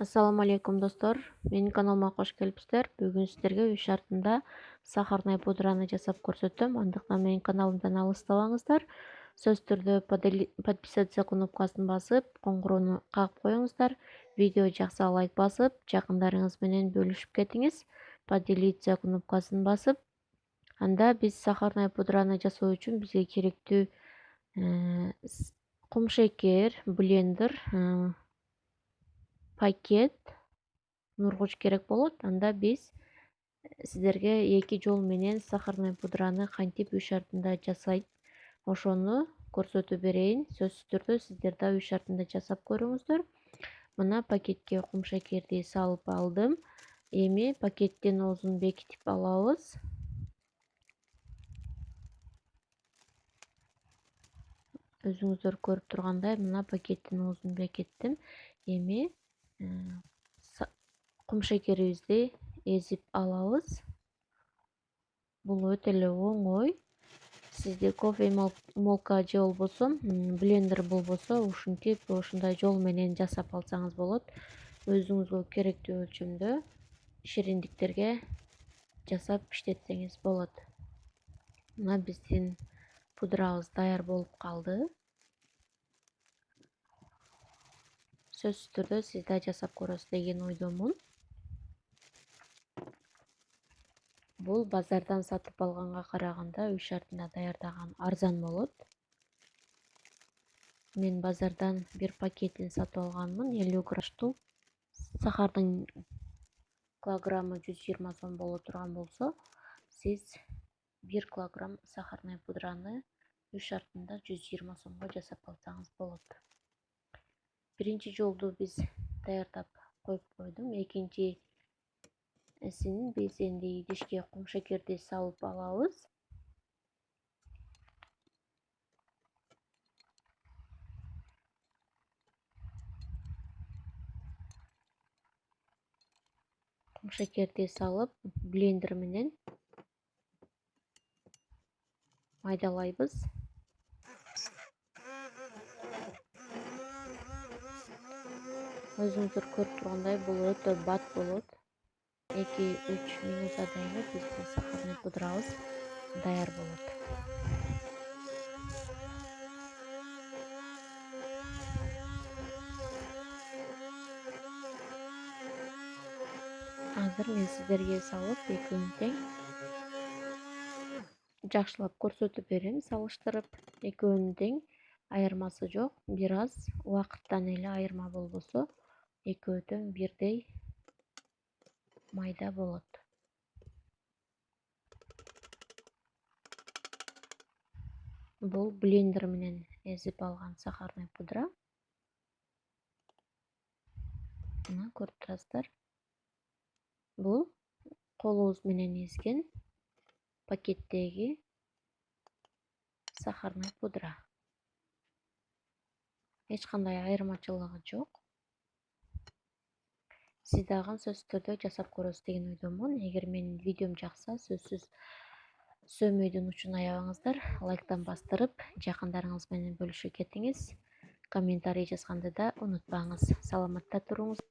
Ассаламу алейкум достор. Менин каналыма кош келипсиздер. Бүгүн сиздерге үй шартында сахарный пудраны жасап көрсөтөм. Андыктан менин каналымдан алыстабаңыздар. Сөзсүз түрдө подписаться кнопкасын басып, коңгуроonu кагып коюңуздар. Видео жакса лайк басып, жакындарыңыз менен бөлүшүп кетиңиз. Поделиться кнопкасын басып, анда биз сахарный пудраны жасоо үчүн бизге керектүү кумшекер, блендер, пакет, нургуч керек болот. Анда биз сиздерге 2 жол менен сахарный пудраны кантип үй шартында жасайт, ошону көрсөтүп берейин. Сөзсүз түрдө сиздер да үй шартында жасап көрүңүздөр. Мына пакетке кумшекерди салып алдым. Эми пакеттин оозун бекитип алабыз. Өзүңүздөр көрүп тургандай, мына пакеттин оозун бекиттим. Эми кумшекерибизди эзип алабыз. Бул өтө эле оңой. Сизде кофемолка же болбосо блендер болбосо, ушундай жол менен жасап алсаңыз болот. Өзүңүзгө керектүү өлчөмдө шириндиктерге жасап иштетсеңиз болот. Мына биздин пудрабыз даяр болуп калды. Сөзсүз түрдө сиз да жасап көрөсүз деген ойдомун. Бул базардан сатып алганга караганда үй шартында даярдаган арзан болот. Мен базардан бир пакетин сатып алганмын, 50 граммдуу. Сахардын килограммы 120 сом боло турган болсо, сиз 1 килограмм сахарный пудраны үй шартында 120 сомго жасап алсаңыз болот. Биринчи жолду биз даярдап коюп койдум. Экинчисин биз энди идишке кумшекерди салып алабыз. Кумшекерди салып, блендер менен майдалайбыз. Өзүңүздөр көрүп тургандай, бул өтө бат болот. 2-3 минутта эле биздин сахарный пудрабыз даяр болот. Азыр мен сиздерге салып, экөөнү тең жакшылап көрсөтүп берем, салыштырып. Экөөнү тең, айырмасы жок. Бир аз убакыттан эле айырма болбосо, экөө тең бирдей майда болот. Бул блендер менен эзип алган сахарный пудра. Мына көрүп турасыздар. Бул колубуз менен эзген пакеттеги сахарный пудра. Эч кандай айырмачылыгы жок. Сиз дагы сөзсүз түрдө жасап көрөсүз деген ойдомун. Эгер менин видеом жакса, сөзсүз сөөмөйдүн учун аябаңыздар. Лайктан бастырып, жакындарыңыз менен бөлүшүп кетиңиз. Комментарий жазганды да унутпаңыз. Саламатта туруңуз.